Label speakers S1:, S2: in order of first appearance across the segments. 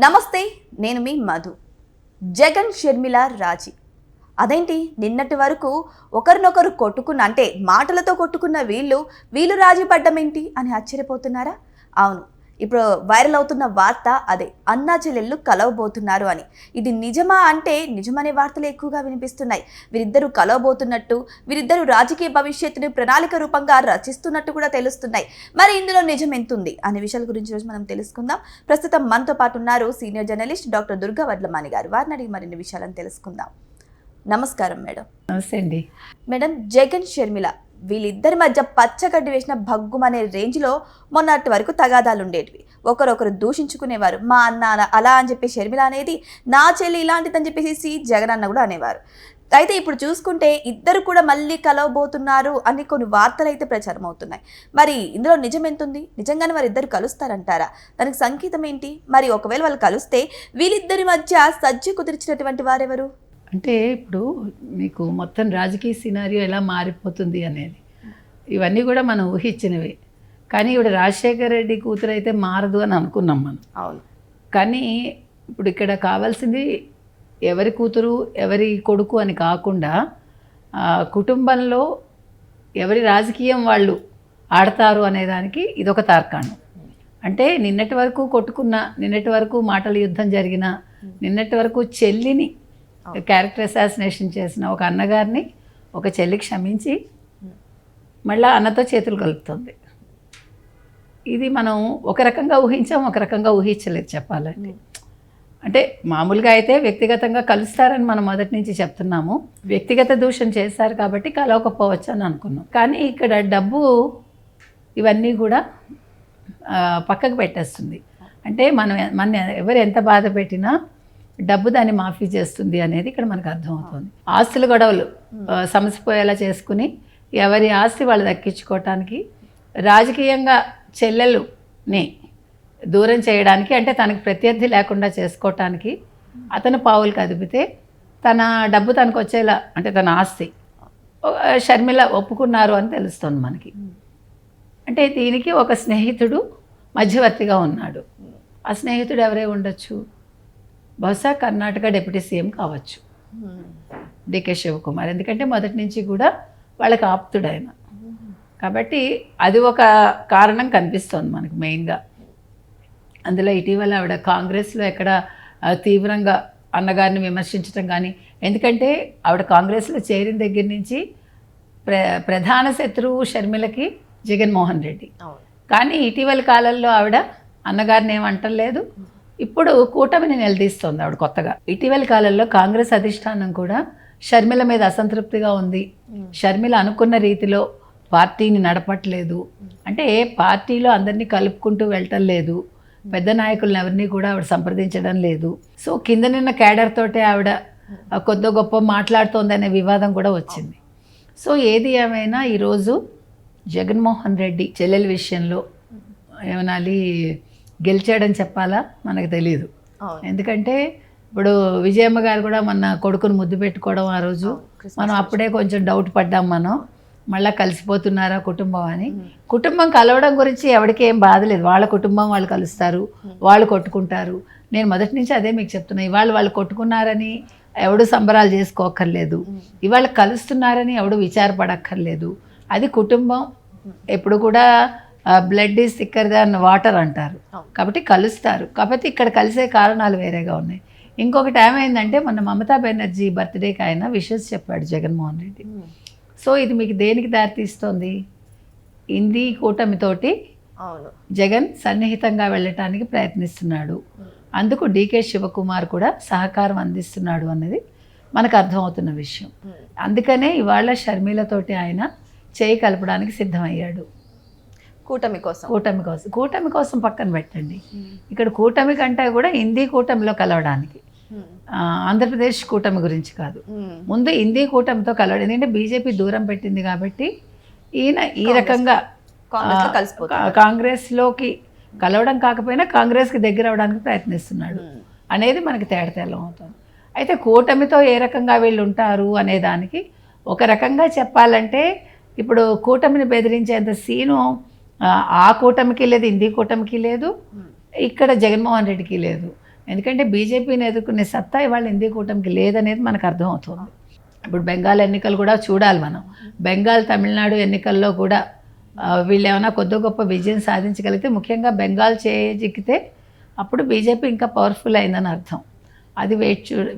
S1: నమస్తే, నేను మీ మధు. జగన్ షర్మిల రాజీ. అదేంటి నిన్నటి వరకు ఒకరినొకరు కొట్టుకున్న అంటే మాటలతో కొట్టుకున్న వీళ్ళు రాజీ పడ్డమేంటి అని ఆశ్చర్యపోతున్నారా? అవును, ఇప్పుడు వైరల్ అవుతున్న వార్త అదే, అన్నా చెల్లెళ్ళు కలవబోతున్నారు అని. ఇది నిజమా అంటే నిజమనే వార్తలు ఎక్కువగా వినిపిస్తున్నాయి. వీరిద్దరూ కలవబోతున్నట్టు, వీరిద్దరూ రాజకీయ భవిష్యత్తుని ప్రణాళిక రూపంగా రచిస్తున్నట్టు కూడా తెలుస్తున్నాయి. మరి ఇందులో నిజం ఎంతుంది అనే విషయాల గురించి రోజు మనం తెలుసుకుందాం. ప్రస్తుతం మనతో పాటు ఉన్నారు senior journalist doctor Durga Vadlamani గారు. వారిని అడిగి మరిన్ని విషయాలను తెలుసుకుందాం. నమస్కారం మేడం.
S2: నమస్తే అండి.
S1: మేడం, జగన్ షర్మిల వీళ్ళిద్దరి మధ్య పచ్చగడ్డి వేసిన భగ్గుమనే రేంజ్లో మొన్నటి వరకు తగాదాలు ఉండేటివి. ఒకరొకరు దూషించుకునేవారు. మా అన్న అలా అని చెప్పి షర్మిల అనేది, నా చెల్లి ఇలాంటిదని చెప్పేసి జగన్ అన్న కూడా అనేవారు. అయితే ఇప్పుడు చూసుకుంటే ఇద్దరు కూడా మళ్ళీ కలవబోతున్నారు అని కొన్ని వార్తలు అయితే ప్రచారం అవుతున్నాయి. మరి ఇందులో నిజం ఎంతుంది? నిజంగానే వారు ఇద్దరు కలుస్తారంటారా? దానికి సంకేతం ఏంటి? మరి ఒకవేళ వాళ్ళు కలిస్తే వీళ్ళిద్దరి మధ్య సజ్జు కుదిర్చినటువంటి వారెవరు?
S2: అంటే ఇప్పుడు మీకు మొత్తం రాజకీయ సినారియో ఎలా మారిపోతుంది అనేది ఇవన్నీ కూడా మనం ఊహించినవి. కానీ ఇప్పుడు రాజశేఖర రెడ్డి కూతురు అయితే మారదు అని అనుకున్నాం మనం.
S1: అవును.
S2: కానీ ఇప్పుడు ఇక్కడ కావాల్సింది ఎవరి కూతురు ఎవరి కొడుకు అని కాకుండా కుటుంబంలో ఎవరి రాజకీయం వాళ్ళు ఆడతారు అనేదానికి ఇదొక తార్కాణం. అంటే నిన్నటి వరకు కొట్టుకున్న, నిన్నటి వరకు మాటల యుద్ధం జరిగిన, నిన్నటి వరకు చెల్లిని క్యారెక్టర్ అసాసినేషన్ చేసిన ఒక అన్నగారిని ఒక చెల్లి క్షమించి మళ్ళీ అన్నతో చేతులు కలుపుతుంది. ఇది మనం ఒక రకంగా ఊహించాం, ఒక రకంగా ఊహించలేదు చెప్పాలంటే. అంటే మామూలుగా అయితే వ్యక్తిగతంగా కలుస్తారని మనం మొదటి నుంచి చెప్తున్నాము. వ్యక్తిగత దూషణ చేశారు కాబట్టి కలవకపోవచ్చు అని అనుకున్నాం. కానీ ఇక్కడ డబ్బు ఇవన్నీ కూడా పక్కకు పెట్టేస్తుంది. అంటే మన ఎవరు ఎంత బాధ పెట్టినా డబ్బు దాన్ని మాఫీ చేస్తుంది అనేది ఇక్కడ మనకు అర్థమవుతుంది. ఆస్తుల గొడవలు సమసిపోయేలా చేసుకుని ఎవరి ఆస్తి వాళ్ళు దక్కించుకోవటానికి, రాజకీయంగా చెల్లెలుని దూరం చేయడానికి, అంటే తనకు ప్రత్యర్థి లేకుండా చేసుకోవటానికి అతను పావులు కదిపితే తన డబ్బు తనకు వచ్చేలా, అంటే తన ఆస్తి షర్మిల ఒప్పుకున్నారు అని తెలుస్తుంది మనకి. అంటే దీనికి ఒక స్నేహితుడు మధ్యవర్తిగా ఉన్నాడు. ఆ స్నేహితుడు ఎవరై ఉండొచ్చు? బహుశా కర్ణాటక డిప్యూటీ సీఎం కావచ్చు, డికే శివకుమార్. ఎందుకంటే మొదటి నుంచి కూడా వాళ్ళకి ఆప్తుడు ఆయన. కాబట్టి అది ఒక కారణం కనిపిస్తోంది మనకు మెయిన్గా. అందులో ఇటీవల ఆవిడ కాంగ్రెస్లో ఎక్కడ తీవ్రంగా అన్నగారిని విమర్శించడం కానీ, ఎందుకంటే ఆవిడ కాంగ్రెస్లో చేరిన దగ్గర నుంచి ప్రధాన శత్రువు షర్మిలకి జగన్మోహన్ రెడ్డి. కానీ ఇటీవల కాలంలో ఆవిడ అన్నగారిని ఏమంటలేదు. ఇప్పుడు కూటమిని నిలదీస్తోంది ఆవిడ కొత్తగా. ఇటీవల కాలంలో కాంగ్రెస్ అధిష్టానం కూడా షర్మిల మీద అసంతృప్తిగా ఉంది. షర్మిల అనుకున్న రీతిలో పార్టీని నడపట్లేదు, అంటే పార్టీలో అందరినీ కలుపుకుంటూ వెళ్ళటం లేదు, పెద్ద నాయకులను ఎవరిని కూడా ఆవిడ సంప్రదించడం లేదు. సో కింద నిన్న క్యాడర్ తోటే ఆవిడ కొద్ది గొప్ప మాట్లాడుతోంది అనే వివాదం కూడా వచ్చింది. సో ఏది ఏమైనా ఈరోజు జగన్మోహన్ రెడ్డి చెల్లెల విషయంలో ఏమనాలి, గెలిచాడని చెప్పాలా మనకు తెలీదు. ఎందుకంటే ఇప్పుడు విజయమ్మ గారు కూడా మన కొడుకును ముద్దు పెట్టుకోవడం ఆ రోజు మనం అప్పుడే కొంచెం డౌట్ పడ్డాం మనం, మళ్ళీ కలిసిపోతున్నారా కుటుంబం అని. కుటుంబం కలవడం గురించి ఎవరికి ఏం బాధ లేదు. వాళ్ళ కుటుంబం వాళ్ళు కలుస్తారు, వాళ్ళు కొట్టుకుంటారు. నేను మొదటి నుంచి అదే మీకు చెప్తున్నా. ఇవాళ వాళ్ళు కొట్టుకున్నారని ఎవడు సంబరాలు చేసుకోక్కర్లేదు, ఇవాళ కలుస్తున్నారని ఎవడు విచారపడక్కర్లేదు. అది కుటుంబం. ఎప్పుడు కూడా blood is thicker than water అంటారు. కాబట్టి కలుస్తారు. కాబట్టి ఇక్కడ కలిసే కారణాలు వేరేగా ఉన్నాయి. ఇంకొకటి ఏమైందంటే మొన్న మమతా బెనర్జీ బర్త్డేకి ఆయన విషెస్ చెప్పాడు జగన్మోహన్ రెడ్డి. సో ఇది మీకు దేనికి దారితీస్తోంది? ఇంది కూటమితోటి జగన్ సన్నిహితంగా వెళ్ళటానికి ప్రయత్నిస్తున్నాడు. అందుకు డికే శివకుమార్ కూడా సహకారం అందిస్తున్నాడు అన్నది మనకు అర్థమవుతున్న విషయం. అందుకనే ఇవాళ షర్మిలతోటి ఆయన చేయి కలపడానికి సిద్ధమయ్యాడు. కూటమి కోసం పక్కన పెట్టండి. ఇక్కడ కూటమి కంటే కూడా హిందీ కూటమిలో కలవడానికి, ఆంధ్రప్రదేశ్ కూటమి గురించి కాదు, ముందు హిందీ కూటమితో కలవడం. ఎందుకంటే బీజేపీ దూరం పెట్టింది కాబట్టి ఈయన ఈ రకంగా కాంగ్రెస్లోకి కలవడం కాకపోయినా కాంగ్రెస్కి దగ్గర అవడానికి ప్రయత్నిస్తున్నాడు అనేది మనకి తేటతెల్లం అవుతుంది. అయితే కూటమితో ఏ రకంగా వీళ్ళు ఉంటారు అనేదానికి ఒక రకంగా చెప్పాలంటే ఇప్పుడు కూటమిని బెదిరించేంత సీను ఆ కూటమికి లేదు, హిందీ కూటమికి లేదు, ఇక్కడ జగన్మోహన్ రెడ్డికి లేదు. ఎందుకంటే బీజేపీని ఎదుర్కొనే సత్తా ఇవాళ ఇండియా కూటమికి లేదనేది మనకు అర్థమవుతుంది. ఇప్పుడు బెంగాల్ ఎన్నికలు కూడా చూడాలి మనం. బెంగాల్ తమిళనాడు ఎన్నికల్లో కూడా వీళ్ళు ఏమైనా కొద్ది గొప్ప విజయం సాధించగలిగితే, ముఖ్యంగా బెంగాల్ చేజిక్కితే అప్పుడు బీజేపీ ఇంకా పవర్ఫుల్ అయిందని అర్థం. అది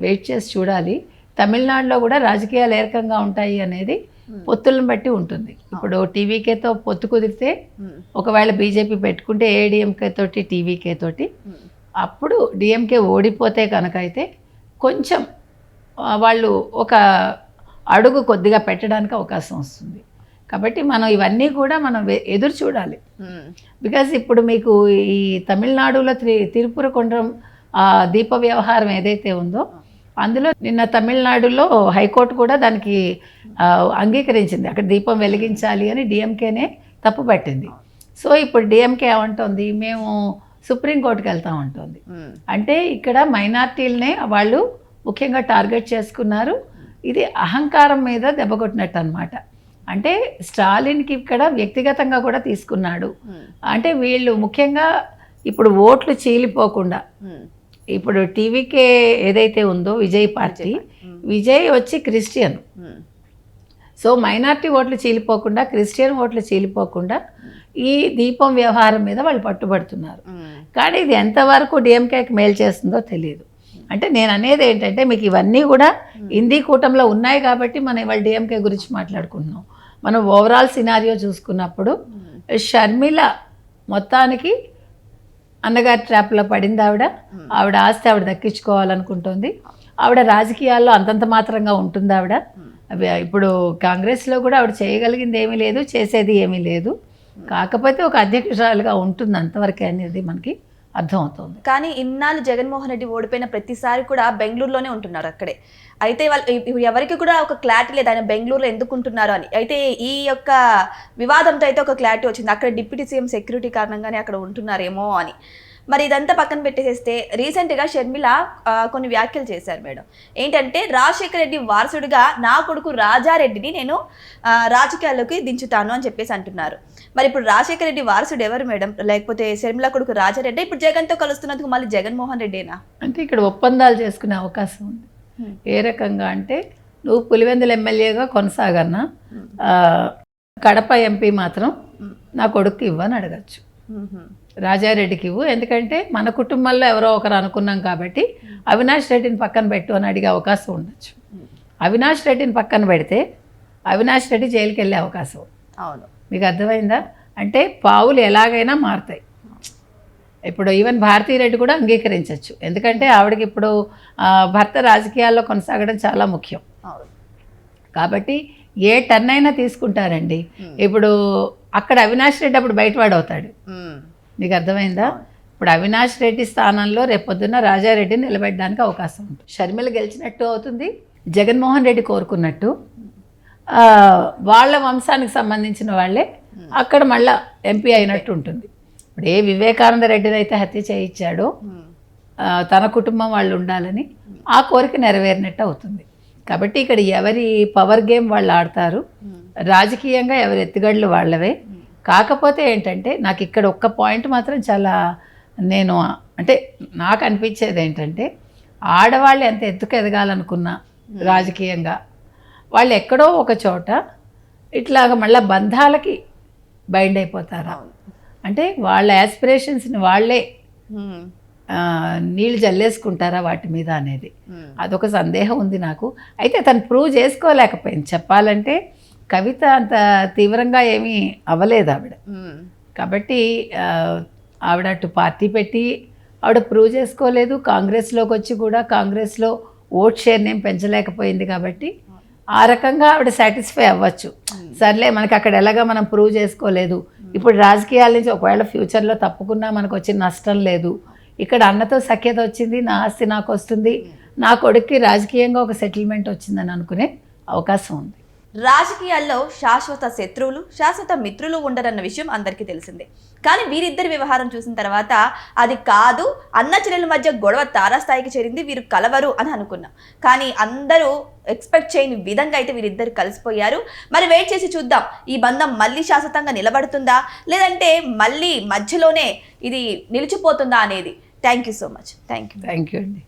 S2: వెయిట్ చేసి చూడాలి. తమిళనాడులో కూడా రాజకీయాలు ఏ రకంగా ఉంటాయి అనేది పొత్తులను బట్టి ఉంటుంది. ఇప్పుడు టీవీకేతో పొత్తు కుదిరితే, ఒకవేళ బీజేపీ పెట్టుకుంటే ఏడీఎంకే తోటి టీవీకే తోటి, అప్పుడు డిఎంకే ఓడిపోతే కనుక అయితే కొంచెం వాళ్ళు ఒక అడుగు కొద్దిగా పెట్టడానికి అవకాశం వస్తుంది. కాబట్టి మనం ఇవన్నీ కూడా మనం ఎదురు చూడాలి. బికాజ్ ఇప్పుడు మీకు ఈ తమిళనాడులో తిరుపుర కొండ్రం దీప వ్యవహారం ఏదైతే ఉందో, అందులో నిన్న తమిళనాడులో హైకోర్టు కూడా దానికి అంగీకరించింది. అక్కడ దీపం వెలిగించాలి అని డిఎంకేనే తప్పు పట్టింది. సో ఇప్పుడు డిఎంకే ఏమంటుంది, మేము సుప్రీంకోర్టుకి వెళ్తాం అంటుంది. అంటే ఇక్కడ మైనార్టీలనే వాళ్ళు ముఖ్యంగా టార్గెట్ చేసుకున్నారు. ఇది అహంకారం మీద దెబ్బకొట్టినట్టు అనమాట. అంటే స్టాలిన్కి ఇక్కడ వ్యక్తిగతంగా కూడా తీసుకున్నాడు. అంటే వీళ్ళు ముఖ్యంగా ఇప్పుడు ఓట్లు చీలిపోకుండా, ఇప్పుడు టీవీకే ఏదైతే ఉందో విజయ్ పార్టీ, విజయ్ వచ్చి క్రిస్టియన్. సో మైనార్టీ ఓట్లు చీలిపోకుండా, క్రిస్టియన్ ఓట్లు చీలిపోకుండా ఈ దీపం వ్యవహారం మీద వాళ్ళు పట్టుబడుతున్నారు. కానీ ఇది ఎంతవరకు డిఎంకేకి మేలు చేస్తుందో తెలియదు. అంటే నేను అనేది ఏంటంటే, మీకు ఇవన్నీ కూడా ఇండి కూటమిలో ఉన్నాయి కాబట్టి మనం ఇవాళ డిఎంకే గురించి మాట్లాడుకుంటున్నాం. మనం ఓవరాల్ సినారియో చూసుకున్నప్పుడు షర్మిల మొత్తానికి అన్నగారి ట్రాప్లో పడింది. ఆవిడ ఆస్తి ఆవిడ దక్కించుకోవాలనుకుంటుంది. ఆవిడ రాజకీయాల్లో అంతంత మాత్రంగా ఉంటుంది. ఆవిడ ఇప్పుడు కాంగ్రెస్లో కూడా ఆవిడ చేయగలిగింది ఏమీ లేదు, చేసేది ఏమీ లేదు. కాకపోతే ఒక అధ్యక్షురాలుగా ఉంటుంది అంతవరకే అనేది మనకి అర్థమవుతుంది.
S1: కానీ ఇన్నాళ్ళు జగన్మోహన్ రెడ్డి ఓడిపోయిన ప్రతిసారి కూడా బెంగళూరులోనే ఉంటున్నారు అక్కడే. అయితే వాళ్ళు ఇప్పుడు ఎవరికి కూడా ఒక క్లారిటీ లేదు ఆయన బెంగళూరులో ఎందుకు ఉంటున్నారు అని. అయితే ఈ యొక్క వివాదంతో అయితే ఒక క్లారిటీ వచ్చింది, అక్కడ డిప్యూటీ సీఎం సెక్యూరిటీ కారణంగానే అక్కడ ఉంటున్నారేమో అని. మరి ఇదంతా పక్కన పెట్టేసేస్తే రీసెంట్గా షర్మిల కొన్ని వ్యాఖ్యలు చేశారు మేడం. ఏంటంటే, రాజశేఖర రెడ్డి వారసుడిగా నా కొడుకు రాజారెడ్డిని నేను రాజకీయాల్లోకి దించుతాను అని చెప్పేసి అంటున్నారు. మరి ఇప్పుడు రాజశేఖర రెడ్డి వారసుడు ఎవరు మేడం? లేకపోతే షర్మిల కొడుకు రాజారెడ్డి ఇప్పుడు జగన్తో కలుస్తున్నందుకు మళ్ళీ జగన్మోహన్ రెడ్డేనా?
S2: అంటే ఇక్కడ ఒప్పందాలు చేసుకునే అవకాశం ఉంది. ఏ రకంగా అంటే, నువ్వు పులివెందుల ఎమ్మెల్యేగా కొనసాగన్నా, కడప ఎంపీ మాత్రం నా కొడుకు ఇవ్వని అడగచ్చు. రాజారెడ్డికి ఇవ్వు, ఎందుకంటే మన కుటుంబంలో ఎవరో ఒకరు అనుకున్నాం కాబట్టి అవినాష్ రెడ్డిని పక్కన పెట్టు అని అడిగే అవకాశం ఉండొచ్చు. అవినాష్ రెడ్డిని పక్కన పెడితే అవినాష్ రెడ్డి జైలుకి వెళ్ళే అవకాశం.
S1: అవును,
S2: మీకు అర్థమైందా? అంటే పావులు ఎలాగైనా మారుతాయి. ఇప్పుడు ఈవెన్ భారతీరెడ్డి కూడా అంగీకరించవచ్చు, ఎందుకంటే ఆవిడకి ఇప్పుడు భర్త రాజకీయాల్లో కొనసాగడం చాలా ముఖ్యం. కాబట్టి ఏ టర్న్ అయినా తీసుకుంటారండి. ఇప్పుడు అక్కడ అవినాష్ రెడ్డి అప్పుడు బయటవాడు అవుతాడు. నీకు అర్థమైందా? ఇప్పుడు అవినాష్ రెడ్డి స్థానంలో రేపొద్దున్న రాజారెడ్డిని నిలబెట్టడానికి అవకాశం ఉంటుంది. షర్మిల గెలిచినట్టు అవుతుంది, జగన్మోహన్ రెడ్డి కోరుకున్నట్టు వాళ్ళ వంశానికి సంబంధించిన వాళ్ళే అక్కడ మళ్ళా ఎంపీ అయినట్టు ఉంటుంది. ఇప్పుడు ఏ వివేకానంద రెడ్డిని అయితే హత్య చేయించాడో తన కుటుంబం వాళ్ళు ఉండాలని ఆ కోరిక నెరవేరినట్టు అవుతుంది. కాబట్టి ఇక్కడ ఎవరి పవర్ గేమ్ వాళ్ళు ఆడతారు, రాజకీయంగా ఎవరి ఎత్తుగడలు వాళ్ళవే. కాకపోతే ఏంటంటే, నాకు ఇక్కడ ఒక్క పాయింట్ మాత్రం చాలా అంటే నాకు అనిపించేది ఏంటంటే, ఆడవాళ్ళు ఎంత ఎత్తుకు ఎదగాలనుకున్నా రాజకీయంగా వాళ్ళు ఎక్కడో ఒక చోట ఇట్లాగ మళ్ళీ బంధాలకి బైండ్ అయిపోతారా? అంటే వాళ్ళ యాస్పిరేషన్స్ని వాళ్ళే నీళ్ళు జల్లేసుకుంటారా వాటి మీద అనేది అదొక సందేహం ఉంది నాకు. అయితే తను ప్రూవ్ చేసుకోలేకపోయింది. చెప్పాలంటే కవిత అంత తీవ్రంగా ఏమీ అవ్వలేదు ఆవిడ. కాబట్టి ఆవిడ అటు పార్టీ పెట్టి ఆవిడ ప్రూవ్ చేసుకోలేదు. కాంగ్రెస్లోకి వచ్చి కూడా కాంగ్రెస్లో ఓట్ షేర్ని ఏం పెంచలేకపోయింది. కాబట్టి ఆ రకంగా ఆవిడ సాటిస్ఫై అవ్వచ్చు. సర్లే, మనకి అక్కడ ఎలాగా మనం ప్రూవ్ చేసుకోలేదు, ఇప్పుడు రాజకీయాల నుంచి ఒకవేళ ఫ్యూచర్లో తప్పుకున్నా మనకు వచ్చిన నష్టం లేదు, ఇక్కడ అన్నతో సఖ్యత వచ్చింది, నా ఆస్తి నాకు వస్తుంది, నా కొడుక్కి రాజకీయంగా ఒక సెటిల్మెంట్ వచ్చిందని అనుకునే అవకాశం ఉంది.
S1: రాజకీయాల్లో శాశ్వత శత్రువులు, శాశ్వత మిత్రులు ఉండరన్న విషయం అందరికీ తెలిసిందే. కానీ వీరిద్దరి వ్యవహారం చూసిన తర్వాత అది కాదు, అన్న చెల్లెల మధ్య గొడవ తారాస్థాయికి చేరింది, వీరు కలవరు అని అనుకున్నాం. కానీ అందరూ ఎక్స్పెక్ట్ చేయని విధంగా అయితే వీరిద్దరు కలిసిపోయారు. మరి వెయిట్ చేసి చూద్దాం, ఈ బంధం మళ్ళీ శాశ్వతంగా నిలబడుతుందా, లేదంటే మళ్ళీ మధ్యలోనే ఇది నిలిచిపోతుందా అనేది. Thank you so much. Thank you.
S2: Thank you అండి.